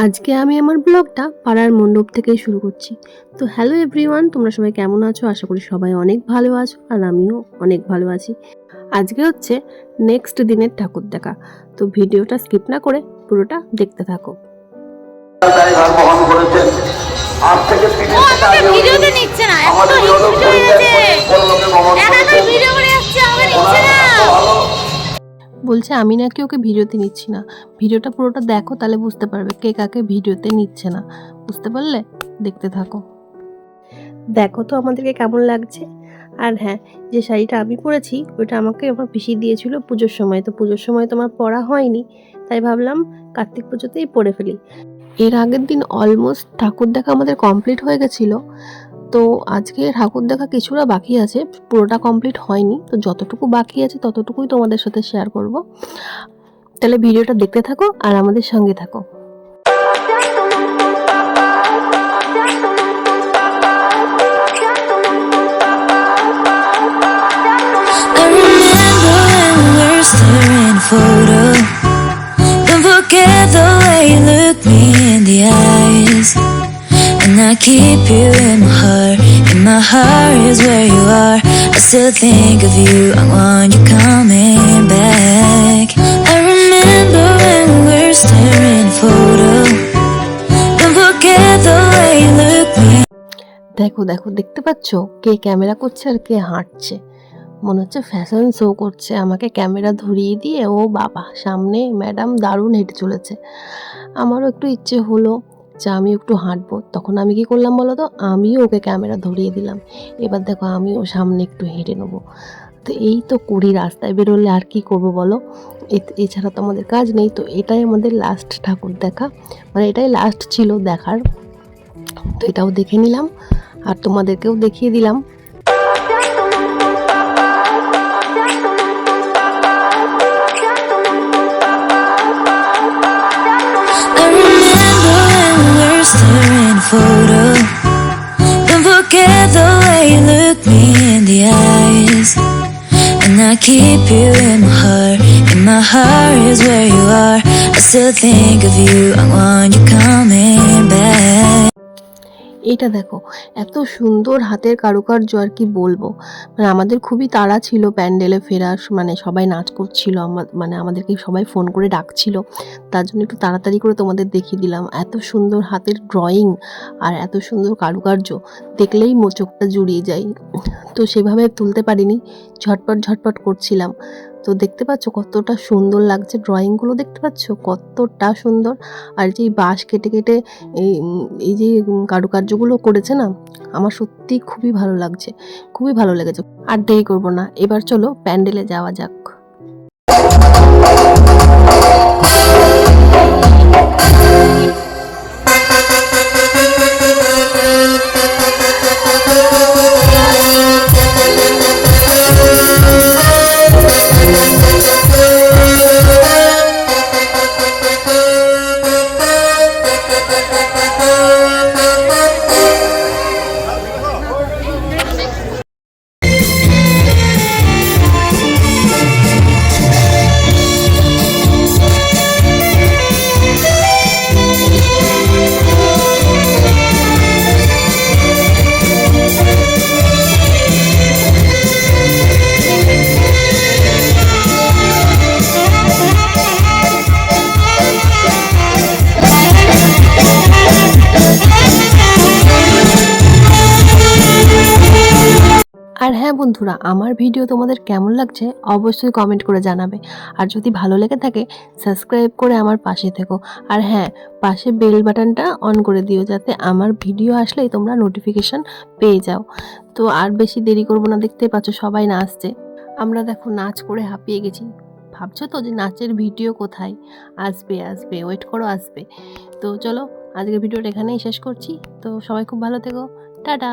আজকে আমি আমার ব্লগটা পাড়ার মণ্ডপ থেকেই শুরু করছি। তো হ্যালো এভরিওয়ান, তোমরা সবাই কেমন আছো? আশা করি সবাই অনেক ভালো আছো আর আমিও অনেক ভালো আছি। আজকে হচ্ছে নেক্সট দিনের ঠাকুর দেখা। তো ভিডিওটা স্কিপ না করে পুরোটা দেখতে থাকো। ভিডিওতে নিচ্ছে না, এত হিংসুটে হয়েছে, একাকার ভিডিও করে যাচ্ছে, আমাকে নিচ্ছে না। বলছে আমি নাকি ওকে ভিডিওতে নিচ্ছি না। ভিডিওটা পুরোটা দেখো, তাহলে বুঝতে পারবে কে কাকে ভিডিওতে নিচ্ছে না। বুঝতে পারলে? দেখতে থাকো। দেখো তো আমাদেরকে কেমন লাগছে। আর হ্যাঁ, যে শাড়িটা আমি পরেছি ওটা আমাকে আমার পিসি দিয়েছিল পুজোর সময়। তো পুজোর সময় তো আমার পরা হয়নি, তাই ভাবলাম কার্তিক পুজোতেই পরে ফেলি। এর আগের দিন অলমোস্ট ঠাকুর দেখা আমাদের কমপ্লিট হয়ে গেছিলো। তো আজকে ঠাকুর দেখা কিছুটা বাকি আছে, পুরোটা কমপ্লিট হয়নি। তো যতটুকু বাকি আছে ততটুকুই তোমাদের সাথে শেয়ার করব। তাহলে ভিডিওটা দেখতে থাকো আর আমাদের সঙ্গে থাকো। Photo. Don't forget the way you look me in the eyes, and I keep you in my heart. In my heart is where you are. I still think of you. I want you coming back. I remember when we were staring photo. Don't forget the way you look me. দেখো দেখো, দেখতে পাচ্ছ কে camera করছে আর কে হাঁটছে? মনে হচ্ছে fashion show করছে। আমাকে ক্যামেরা ধরিয়ে দিয়ে ও বাবা, সামনে ম্যাডাম দারুণ হেঁটে চলেছে। আমারও একটু ইচ্ছে হলো যে আমি একটু হাঁটবো। তখন আমি কি করলাম বলো তো, আমিও ওকে ক্যামেরা ধরিয়ে দিলাম। এবার দেখো আমিও সামনে একটু হেঁটে নেবো। তো এই তো করি, রাস্তায় বেরোলে আর কি করব বলো, এছাড়া তো আমাদের কাজ নেই। তো এটাই আমাদের লাস্ট ঠাকুর দেখা, মানে এটাই লাস্ট ছিল দেখার। তো এটাও দেখে নিলাম আর তোমাদেরকেও দেখিয়ে দিলাম। Photo. Don't forget the way you look me in the eyes, and I keep you in my heart. In my heart is where you are. I still think of you. I want you coming back. এটা দেখো, এত সুন্দর হাতের কারুকার্য, আর কি বলবো। মানে আমাদের খুবই তাড়া ছিল প্যান্ডেলে ফেরার, মানে সবাই নাচ করছিল, মানে আমাদেরকে সবাই ফোন করে ডাকছিল। তার জন্য একটু তাড়াতাড়ি করে তোমাদের দেখিয়ে দিলাম। এত সুন্দর হাতের ড্রয়িং আর এত সুন্দর কারুকার্য দেখলেই চোখটা জুড়িয়ে যায়। তো সেভাবে তুলতে পারিনি, ঝটপট ঝটপট করছিলাম। তো দেখতে পাচ্ছ কতটা সুন্দর লাগছে, ড্রয়িংগুলো দেখতে পাচ্ছ কতটা সুন্দর। আর যে বাঁশ কেটে কেটে এই যে কারুকার্যগুলো করেছে না, আমার সত্যি খুবই ভালো লাগছে, খুবই ভালো লেগেছে। আর দেরি করবো না, এবার চলো প্যান্ডেলে যাওয়া যাক। আর হ্যাঁ বন্ধুরা, আমার ভিডিও তোমাদের কেমন লাগছে অবশ্যই কমেন্ট করে জানাবে। আর যদি ভালো লেগে থাকে সাবস্ক্রাইব করে আমার পাশে থেকো। আর হ্যাঁ, পাশে বেল বাটনটা অন করে দিও, যাতে আমার ভিডিও আসলেই তোমরা নোটিফিকেশন পেয়ে যাও। তো আর বেশি দেরি করবো না, দেখতে পাচ্ছ সবাই নাচছে। আমরা দেখো নাচ করে হাঁপিয়ে গেছি। ভাবছো তো যে নাচের ভিডিও কোথায়? আসবে আসবে, ওয়েট করো, আসবে। তো চলো আজকের ভিডিওটা এখানেই শেষ করছি। তো সবাই খুব ভালো থেকো, টাটা।